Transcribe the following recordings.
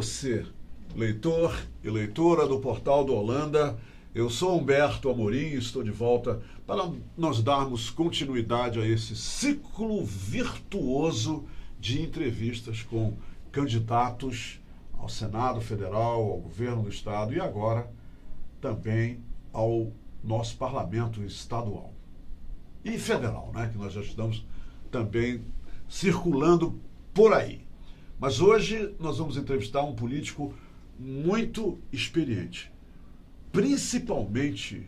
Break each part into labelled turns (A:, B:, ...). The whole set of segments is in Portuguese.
A: você, leitor e leitora do Portal do Holanda. Eu sou Humberto Amorim e estou de volta para nós darmos continuidade a esse ciclo virtuoso de entrevistas com candidatos ao Senado Federal, ao governo do Estado e agora também ao nosso parlamento estadual e federal, né, que nós já estamos também circulando por aí. Mas hoje nós vamos entrevistar um político muito experiente, principalmente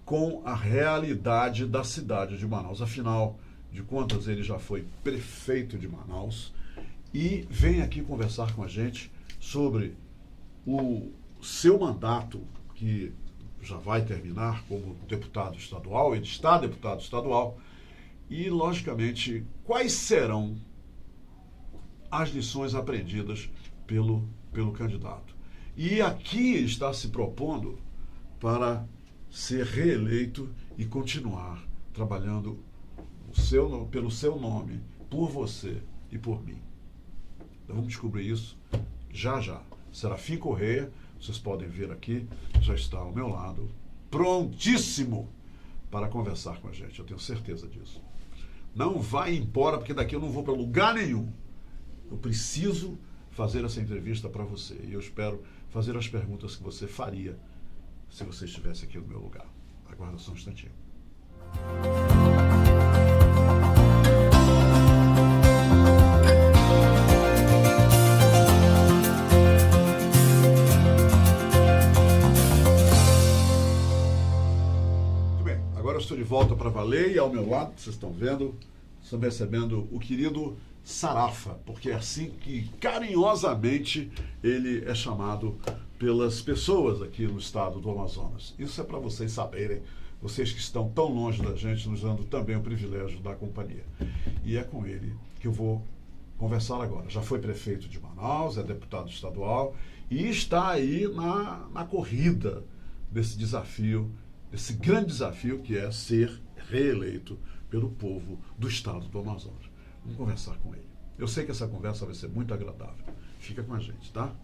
A: com a realidade da cidade de Manaus. Afinal de contas, ele já foi prefeito de Manaus e vem aqui conversar com a gente sobre o seu mandato, que já vai terminar como deputado estadual. Ele está deputado estadual e, logicamente, quais serão as lições aprendidas pelo candidato. E aqui está se propondo para ser reeleito e continuar trabalhando pelo seu nome, por você e por mim. Então, vamos descobrir isso já já. Serafim Correia, vocês podem ver aqui, já está ao meu lado, prontíssimo para conversar com a gente. Eu tenho certeza disso. Não vai embora, porque daqui eu não vou para lugar nenhum. Eu preciso fazer essa entrevista para você. E eu espero fazer as perguntas que você faria se você estivesse aqui no meu lugar. Aguarda só um instantinho. Muito bem, agora eu estou de volta para valer e ao meu lado, vocês estão vendo, estamos recebendo o querido Sarafa, porque é assim que carinhosamente ele é chamado pelas pessoas aqui no estado do Amazonas. Isso é para vocês saberem, vocês que estão tão longe da gente, nos dando também o privilégio da companhia. E é com ele que eu vou conversar agora. Já foi prefeito de Manaus, é deputado estadual e está aí na corrida desse desafio, desse grande desafio que é ser reeleito pelo povo do estado do Amazonas. Vamos conversar com ele. Eu sei que essa conversa vai ser muito agradável. Fica com a gente, tá?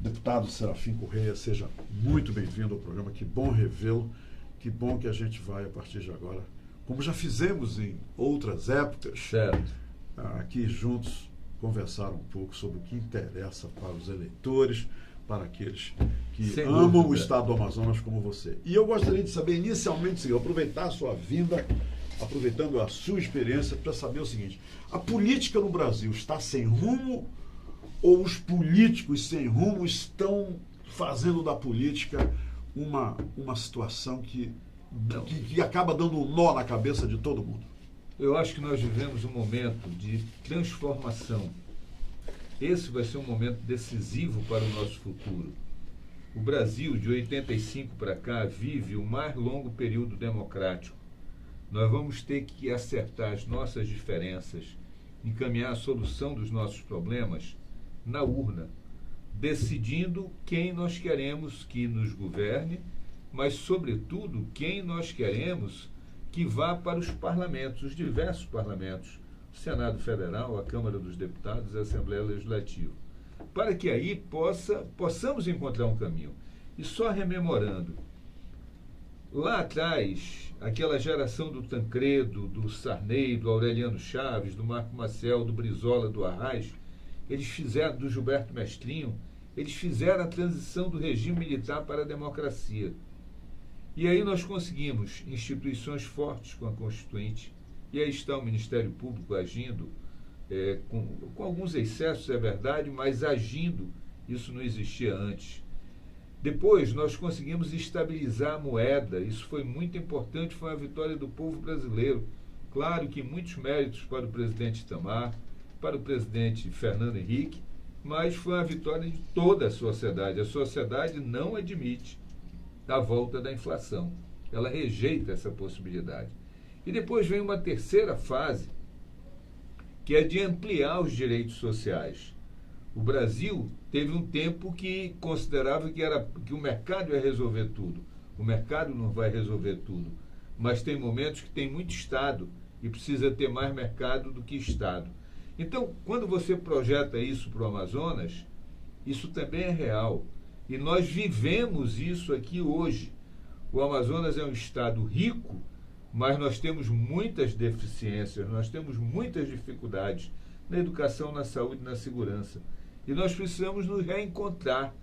A: Deputado Serafim Correia, seja muito bem-vindo ao programa. Que bom revê-lo. Que bom que a gente vai, a partir de agora, como já fizemos em outras épocas,
B: certo,
A: aqui juntos, conversar um pouco sobre o que interessa para os eleitores, para aqueles que amam o estado do Amazonas como você. E eu gostaria de saber, inicialmente, sim, aproveitar a sua vinda, aproveitando a sua experiência, para saber o seguinte: a política no Brasil está sem rumo ou os políticos sem rumo estão fazendo da política uma situação que acaba dando um nó na cabeça de todo mundo?
B: Eu acho que nós vivemos um momento de transformação. Esse vai ser um momento decisivo para o nosso futuro. O Brasil, de 85 para cá, vive o mais longo período democrático. Nós vamos ter que acertar as nossas diferenças, encaminhar a solução dos nossos problemas na urna, decidindo quem nós queremos que nos governe, mas, sobretudo, quem nós queremos que vá para os parlamentos, os diversos parlamentos, o Senado Federal, a Câmara dos Deputados e a Assembleia Legislativa, para que aí possamos encontrar um caminho. E só rememorando, lá atrás, aquela geração do Tancredo, do Sarney, do Aureliano Chaves, do Marco Maciel, do Brizola, do Arraes, eles fizeram, do Gilberto Mestrinho, eles fizeram a transição do regime militar para a democracia. E aí nós conseguimos instituições fortes com a Constituinte, e aí está o Ministério Público agindo, com alguns excessos, é verdade, mas agindo, isso não existia antes. Depois nós conseguimos estabilizar a moeda, isso foi muito importante, foi uma vitória do povo brasileiro. Claro que muitos méritos para o presidente Itamar, para o presidente Fernando Henrique, mas foi uma vitória de toda a sociedade. A sociedade não admite a volta da inflação, ela rejeita essa possibilidade. E depois vem uma terceira fase, que é de ampliar os direitos sociais. O Brasil teve um tempo que considerava que o mercado ia resolver tudo. O mercado não vai resolver tudo, mas tem momentos que tem muito Estado e precisa ter mais mercado do que Estado. Então, quando você projeta isso para o Amazonas, isso também é real. E nós vivemos isso aqui hoje. O Amazonas é um estado rico, mas nós temos muitas deficiências, nós temos muitas dificuldades na educação, na saúde, na segurança. E nós precisamos nos reencontrar.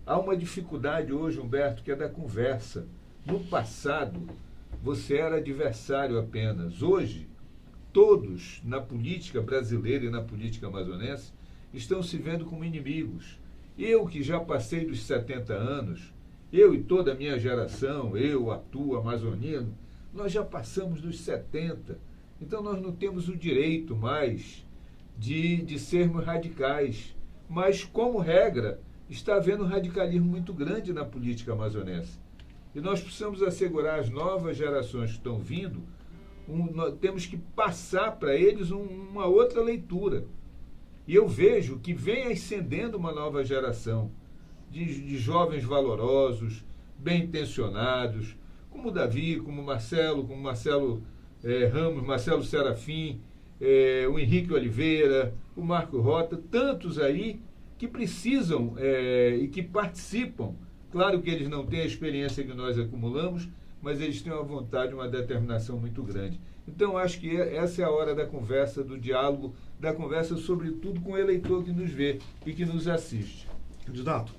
B: Há uma dificuldade hoje, Humberto, que é da conversa. No passado, você era adversário apenas. Hoje, todos na política brasileira e na política amazonense estão se vendo como inimigos. Eu, que já passei dos 70 anos, eu e toda a minha geração, eu, Atu, amazonino, nós já passamos dos 70. Então nós não temos o direito mais de sermos radicais. Mas, como regra, está havendo um radicalismo muito grande na política amazonense. E nós precisamos assegurar às novas gerações que estão vindo, nós temos que passar para eles uma outra leitura. E eu vejo que vem ascendendo uma nova geração de jovens valorosos, bem intencionados, como o Davi, como o Marcelo, Ramos, Marcelo Serafim, o Henrique Oliveira, o Marco Rota, tantos aí que precisam e que participam. Claro que eles não têm a experiência que nós acumulamos, mas eles têm uma vontade, uma determinação muito grande. Então, acho que essa é a hora da conversa, do diálogo, da conversa, sobretudo com o eleitor que nos vê e que nos assiste.
A: Candidato,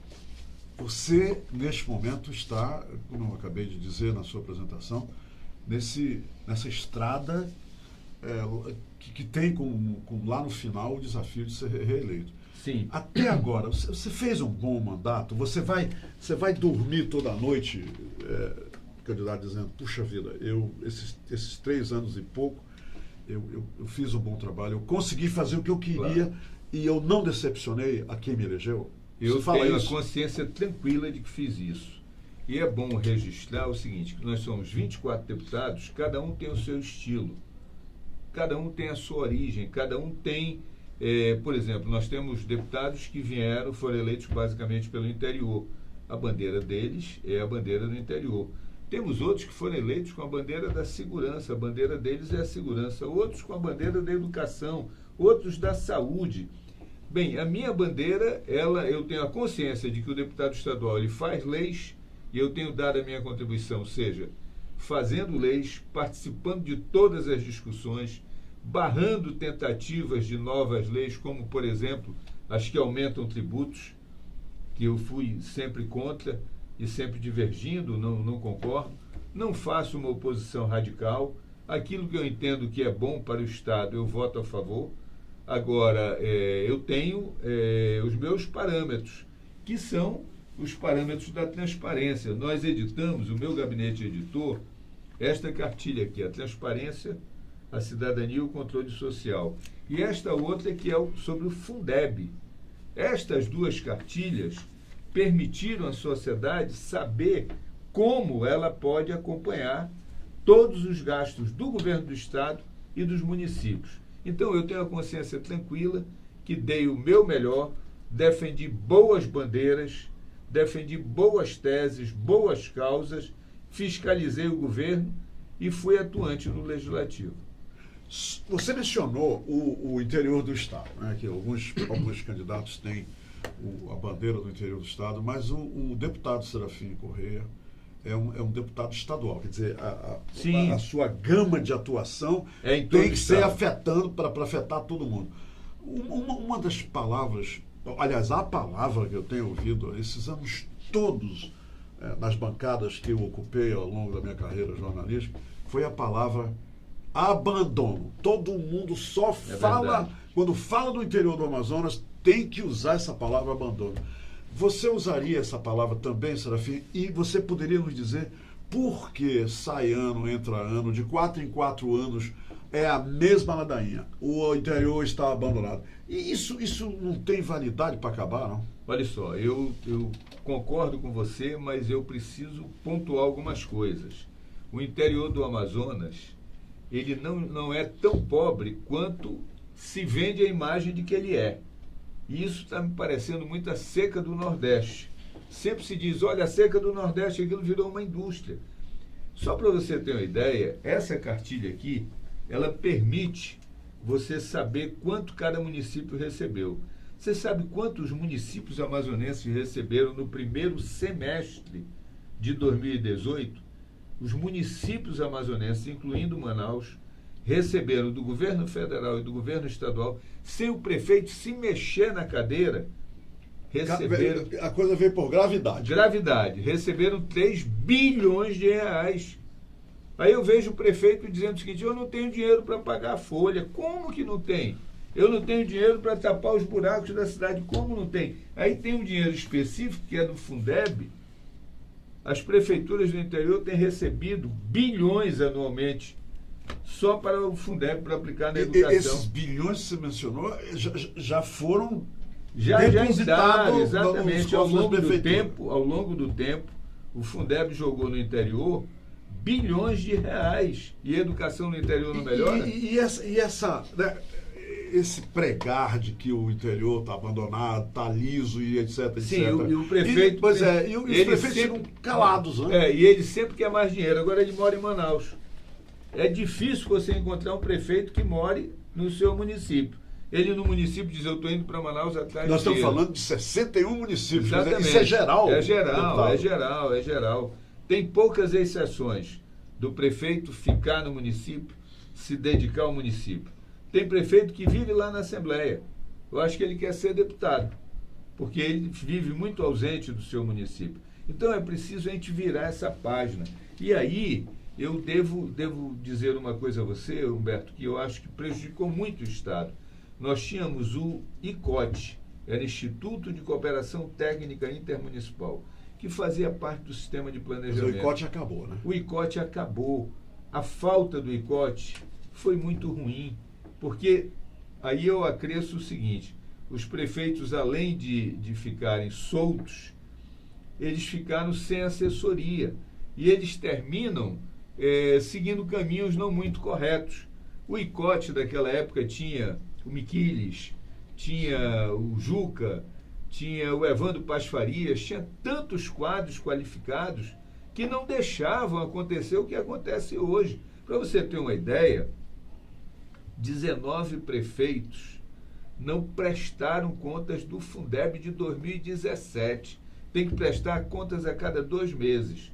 A: você, neste momento, está, como eu acabei de dizer na sua apresentação, nessa estrada que tem lá no final o desafio de ser reeleito.
B: Sim.
A: Até agora, você fez um bom mandato? Você vai dormir toda noite, candidato, dizendo, puxa vida, esses 3 anos e pouco, eu fiz um bom trabalho, eu consegui fazer o que eu queria, claro, e eu não decepcionei a quem me elegeu?
B: Eu tenho a consciência tranquila de que fiz isso. E é bom registrar o seguinte, que nós somos 24 deputados, cada um tem o seu estilo, cada um tem a sua origem, cada um tem... por exemplo, nós temos deputados que foram eleitos basicamente pelo interior. A bandeira deles é a bandeira do interior. Temos outros que foram eleitos com a bandeira da segurança, a bandeira deles é a segurança. Outros com a bandeira da educação, outros da saúde. Bem, a minha bandeira, eu tenho a consciência de que o deputado estadual ele faz leis e eu tenho dado a minha contribuição, seja fazendo leis, participando de todas as discussões, barrando tentativas de novas leis, como, por exemplo, as que aumentam tributos, que eu fui sempre contra e sempre divergindo, não concordo. Não faço uma oposição radical. Aquilo que eu entendo que é bom para o Estado, eu voto a favor. Agora, eu tenho os meus parâmetros, que são os parâmetros da transparência. Nós editamos, o meu gabinete editor, esta cartilha aqui, a transparência, a cidadania e o controle social. E esta outra que é sobre o Fundeb. Estas 2 cartilhas permitiram à sociedade saber como ela pode acompanhar todos os gastos do governo do Estado e dos municípios. Então, eu tenho a consciência tranquila que dei o meu melhor, defendi boas bandeiras, defendi boas teses, boas causas, fiscalizei o governo e fui atuante no Legislativo.
A: Você mencionou o interior do Estado, né, que alguns candidatos têm a bandeira do interior do Estado, mas o deputado Serafim Correia é um deputado estadual, quer dizer, a sua gama de atuação tem que ser afetando para afetar todo mundo. Uma das palavras, aliás, a palavra que eu tenho ouvido esses anos todos nas bancadas que eu ocupei ao longo da minha carreira jornalística, foi a palavra abandono. Todo mundo só fala, quando fala do interior do Amazonas, tem que usar essa palavra abandono. Você usaria essa palavra também, Serafim? E você poderia nos dizer por que sai ano, entra ano, de 4 em 4 anos, é a mesma ladainha? O interior está abandonado. E isso não tem validade para acabar, não?
B: Olha só, eu concordo com você, mas eu preciso pontuar algumas coisas. O interior do Amazonas, ele não é tão pobre quanto se vende a imagem de que ele é. E isso está me parecendo muito a seca do Nordeste. Sempre se diz, olha, a seca do Nordeste, aquilo virou uma indústria. Só para você ter uma ideia, essa cartilha aqui, ela permite você saber quanto cada município recebeu. Você sabe quantos municípios amazonenses receberam no primeiro semestre de 2018? Os municípios amazonenses, incluindo Manaus, receberam do governo federal e do governo estadual, sem o prefeito se mexer na cadeira, receberam...
A: A coisa veio por gravidade.
B: Gravidade. Receberam 3 bilhões de reais. Aí eu vejo o prefeito dizendo o seguinte: eu não tenho dinheiro para pagar a folha. Como que não tem? Eu não tenho dinheiro para tapar os buracos da cidade. Como não tem? Aí tem um dinheiro específico, que é do Fundeb. As prefeituras do interior têm recebido bilhões anualmente só para o Fundeb, para aplicar na educação.
A: Esses bilhões que você mencionou já foram
B: já
A: depositados
B: exatamente. Ao longo do tempo, o Fundeb jogou no interior bilhões de reais. E a educação no interior não melhora?
A: Esse pregar de que o interior está abandonado, está liso e etc.
B: Sim,
A: etc.
B: E o prefeito...
A: Pois é, e os prefeitos ficam calados, né?
B: E ele sempre quer mais dinheiro. Agora ele mora em Manaus. É difícil você encontrar um prefeito que more no seu município. Ele no município diz: eu estou indo para Manaus atrás de
A: Nós estamos
B: dinheiro.
A: falando de 61 municípios.
B: Exatamente.
A: Isso é geral.
B: É geral. Tem poucas exceções do prefeito ficar no município, se dedicar ao município. Tem prefeito que vive lá na Assembleia. Eu acho que ele quer ser deputado, porque ele vive muito ausente do seu município. Então é preciso a gente virar essa página. E aí eu devo dizer uma coisa a você, Humberto, que eu acho que prejudicou muito o Estado. Nós tínhamos o ICOT, era Instituto de Cooperação Técnica Intermunicipal, que fazia parte do sistema de planejamento.
A: Mas o ICOT acabou, né?
B: O ICOT acabou. A falta do ICOT foi muito ruim, porque aí eu acresço o seguinte: os prefeitos, além de ficarem soltos, eles ficaram sem assessoria e eles terminam seguindo caminhos não muito corretos. O ICOT daquela época tinha o Miquiles, tinha o Juca, tinha o Evandro Paz Farias, tinha tantos quadros qualificados que não deixavam acontecer o que acontece hoje. Para você ter uma ideia, 19 prefeitos não prestaram contas do Fundeb de 2017. Tem que prestar contas a cada 2 meses.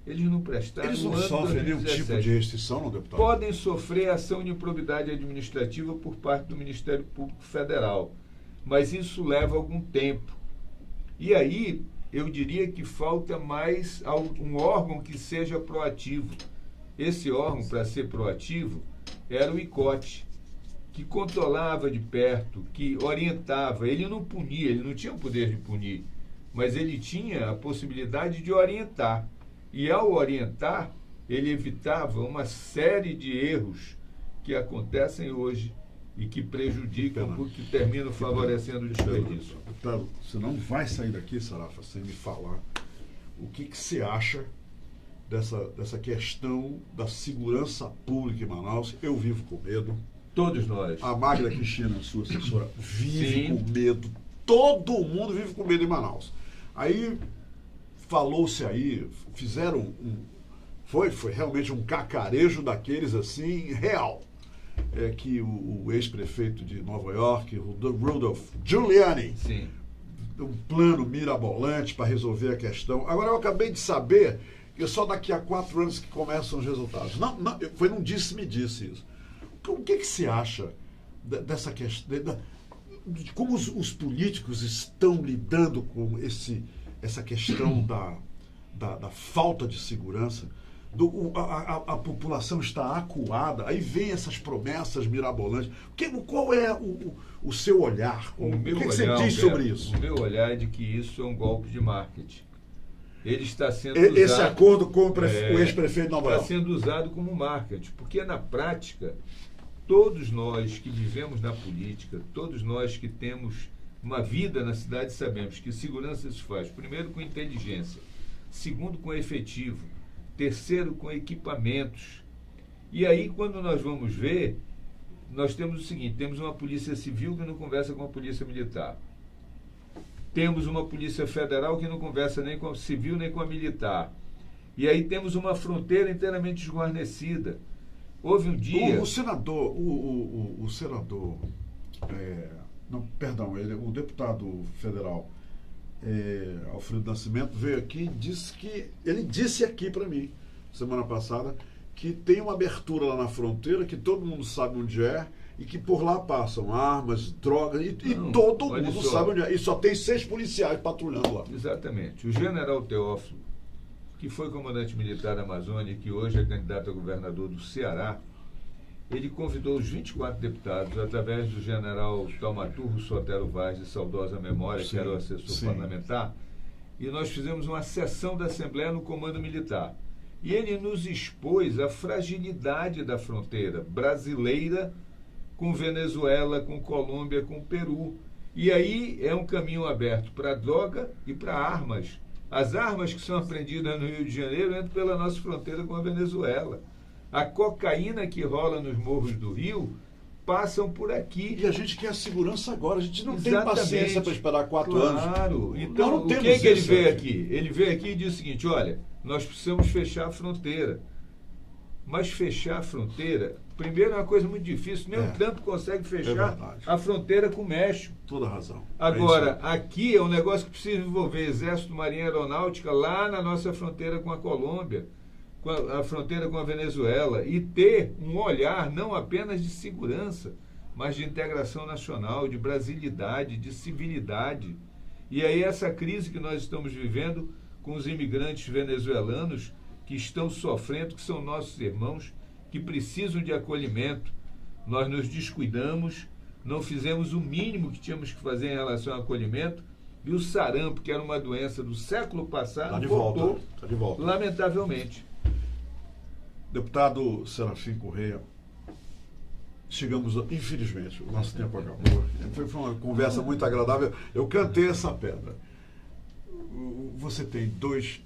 B: Eles não prestaram.
A: Eles não sofrem nenhum tipo de restrição, não, deputado?
B: Podem sofrer ação de improbidade administrativa por parte do Ministério Público Federal, mas isso leva algum tempo. E aí, eu diria que falta mais um órgão que seja proativo. Esse órgão, para ser proativo, era o ICOT, que controlava de perto, que orientava. Ele não punia, ele não tinha o poder de punir, mas ele tinha a possibilidade de orientar. E ao orientar, ele evitava uma série de erros que acontecem hoje e que prejudicam, porque terminam favorecendo o desperdício.
A: Deputado, você não vai sair daqui, Sarafa, sem me falar o que você acha dessa questão da segurança pública em Manaus. Eu vivo com medo.
B: Todos nós.
A: A Magda Cristina, sua assessora, vive
B: Sim.
A: com medo. Todo mundo vive com medo em Manaus. Aí falou-se aí, fizeram foi realmente um cacarejo daqueles assim, real. Que o ex-prefeito de Nova York, o Rudolph Giuliani,
B: Sim.
A: um plano mirabolante para resolver a questão. Agora, eu acabei de saber que só daqui a 4 anos que começam os resultados. Não, foi num disse-me-disse isso. O que você acha dessa questão, de como os políticos estão lidando com essa questão da falta de segurança? A população está acuada, aí vem essas promessas mirabolantes. Qual é o seu olhar? O que você diz sobre isso?
B: O meu olhar é de que isso é um golpe de marketing. Ele está sendo
A: Esse
B: usado,
A: acordo com o ex-prefeito de Nova York
B: está sendo usado como marketing, porque na prática, todos nós que vivemos na política, todos nós que temos uma vida na cidade, sabemos que segurança se faz, primeiro, com inteligência, segundo, com efetivo, terceiro, com equipamentos. E aí, quando nós vamos ver, nós temos o seguinte: temos uma polícia civil que não conversa com a polícia militar. Temos uma polícia federal que não conversa nem com a civil nem com a militar. E aí temos uma fronteira inteiramente desguarnecida. Houve um dia...
A: O senador, o senador, não, perdão, o deputado federal Alfredo Nascimento veio aqui e ele disse aqui para mim, semana passada, que tem uma abertura lá na fronteira, que todo mundo sabe onde é, e que por lá passam armas, drogas, e todo mundo sabe onde é. E só tem 6 policiais patrulhando lá.
B: Exatamente. O general Teófilo, que foi comandante militar da Amazônia e que hoje é candidato a governador do Ceará, ele convidou os 24 deputados, através do general Taumaturro Sotero Vaz, de saudosa memória, que era o assessor parlamentar, e nós fizemos uma sessão da Assembleia no Comando Militar. E ele nos expôs a fragilidade da fronteira brasileira com Venezuela, com Colômbia, com Peru. E aí é um caminho aberto para droga e para armas. As armas que são apreendidas no Rio de Janeiro entram pela nossa fronteira com a Venezuela. A cocaína que rola nos morros do Rio passam por aqui.
A: E a gente quer a segurança agora. A gente não tem paciência para esperar 4 anos.
B: Claro. Então, o que ele veio aqui? Ele veio aqui e disse o seguinte: olha, nós precisamos fechar a fronteira. Mas fechar a fronteira, primeiro, é uma coisa muito difícil. Nem o Trump consegue fechar a fronteira com o México.
A: Toda razão.
B: Agora, aqui é um negócio que precisa envolver Exército, Marinha Aeronáutica lá na nossa fronteira com a Colômbia, com a fronteira com a Venezuela, e ter um olhar não apenas de segurança, mas de integração nacional, de brasilidade, de civilidade. E aí essa crise que nós estamos vivendo com os imigrantes venezuelanos que estão sofrendo, que são nossos irmãos, que precisam de acolhimento. Nós nos descuidamos, não fizemos o mínimo que tínhamos que fazer em relação ao acolhimento, e o sarampo, que era uma doença do século passado, voltou,
A: tá de volta.
B: Lamentavelmente.
A: Deputado Serafim Correia, chegamos, infelizmente, o nosso tempo acabou. Foi uma conversa muito agradável. Eu cantei essa pedra. Você tem dois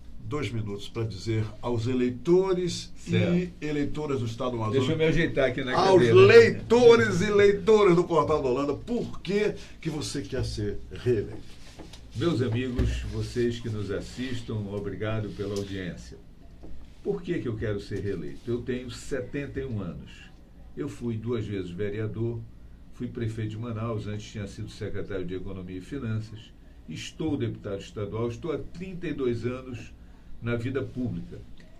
A: minutos para dizer aos eleitores e eleitoras do Estado do Amazonas.
B: Deixa eu me ajeitar aqui na cadeira.
A: Aos leitores e leitoras do Portal da Holanda, por que você quer ser reeleito?
B: Meus amigos, vocês que nos assistam, obrigado pela audiência. Por que eu quero ser reeleito? Eu tenho 71 anos. Eu fui 2 vezes vereador, fui prefeito de Manaus, antes tinha sido secretário de Economia e Finanças, estou deputado estadual, estou há 32 anos na vida pública.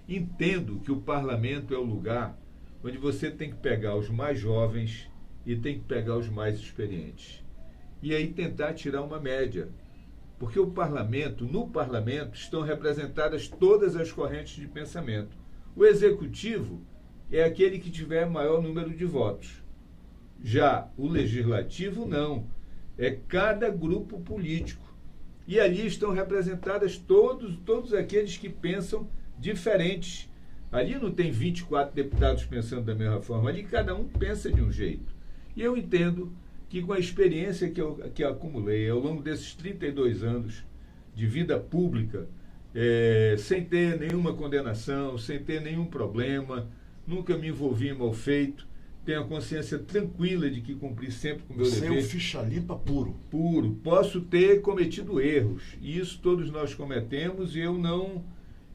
B: Entendo que o parlamento é o lugar onde você tem que pegar os mais jovens e tem que pegar os mais experientes. E aí tentar tirar uma média. Porque no parlamento estão representadas todas as correntes de pensamento. O executivo é aquele que tiver maior número de votos. Já o legislativo não. É cada grupo político. E ali estão representadas todos aqueles que pensam diferentes. Ali não tem 24 deputados pensando da mesma forma. Ali cada um pensa de um jeito. E eu entendo que com a experiência que eu acumulei ao longo desses 32 anos de vida pública, sem ter nenhuma condenação, sem ter nenhum problema, nunca me envolvi em mal feito, tenho a consciência tranquila de que cumpri sempre com o meu dever.
A: Você é um ficha limpa puro.
B: Puro. Posso ter cometido erros, e isso todos nós cometemos, e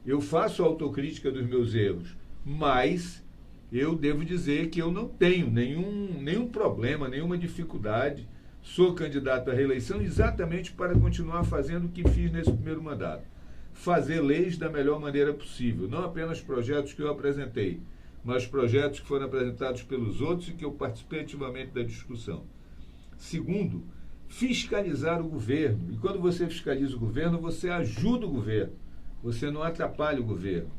B: eu faço autocrítica dos meus erros, mas eu devo dizer que eu não tenho nenhum problema, nenhuma dificuldade. Sou candidato à reeleição exatamente para continuar fazendo o que fiz nesse primeiro mandato. Fazer leis da melhor maneira possível. Não apenas projetos que eu apresentei, mas projetos que foram apresentados pelos outros e que eu participei ativamente da discussão. Segundo, fiscalizar o governo. E quando você fiscaliza o governo, você ajuda o governo. Você não atrapalha o governo.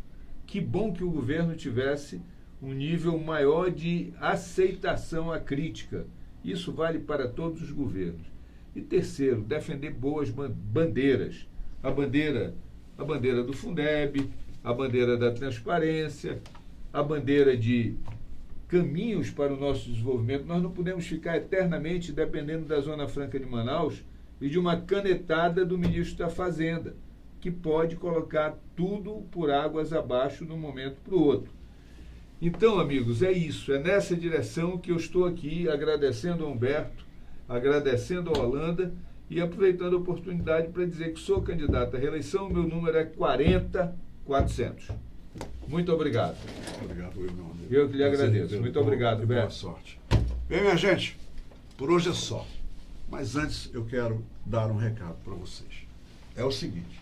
B: Que bom que o governo tivesse um nível maior de aceitação à crítica. Isso vale para todos os governos. E terceiro, defender boas bandeiras. A bandeira do Fundeb, a bandeira da transparência, a bandeira de caminhos para o nosso desenvolvimento. Nós não podemos ficar eternamente dependendo da Zona Franca de Manaus e de uma canetada do ministro da Fazenda, que pode colocar tudo por águas abaixo de um momento para o outro. Então, amigos, é isso. É nessa direção que eu estou aqui, agradecendo ao Humberto, agradecendo ao Holanda e aproveitando a oportunidade para dizer que sou candidato à reeleição. Meu número é 40400. Muito obrigado.
A: Obrigado, meu amigo.
B: Eu que lhe
A: Prazer
B: agradeço.
A: revê-lo.
B: Muito obrigado,
A: Boa
B: Beto.
A: sorte. Bem, minha gente, por hoje é só. Mas antes eu quero dar um recado para vocês. É o seguinte: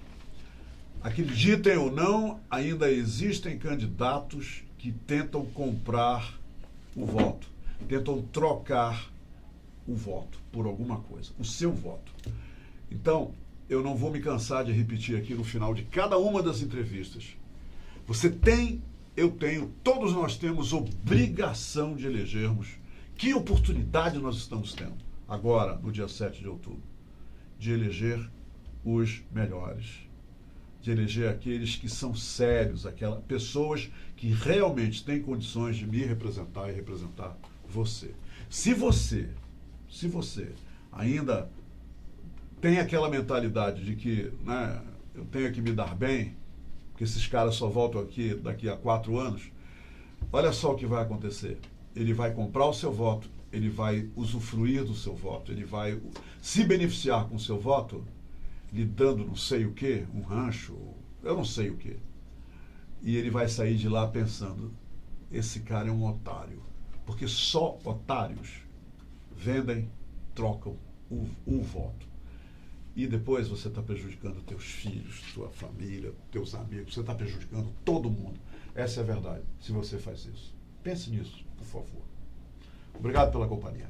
A: acreditem ou não, ainda existem candidatos que tentam comprar o voto, tentam trocar o voto por alguma coisa, o seu voto. Então, eu não vou me cansar de repetir aqui no final de cada uma das entrevistas. Você tem, eu tenho, todos nós temos obrigação de elegermos. Que oportunidade nós estamos tendo agora, no dia 7 de outubro, de eleger os melhores, de eleger aqueles que são sérios, aquelas pessoas que realmente têm condições de me representar e representar você. Se você ainda tem aquela mentalidade de que, né, eu tenho que me dar bem, porque esses caras só voltam aqui daqui a 4 anos, olha só o que vai acontecer. Ele vai comprar o seu voto, ele vai usufruir do seu voto, ele vai se beneficiar com o seu voto, lhe dando não sei o quê, um rancho, eu não sei o quê. E ele vai sair de lá pensando, esse cara é um otário. Porque só otários vendem, trocam o voto. E depois você está prejudicando teus filhos, tua família, teus amigos, você está prejudicando todo mundo. Essa é a verdade, se você faz isso. Pense nisso, por favor. Obrigado pela companhia.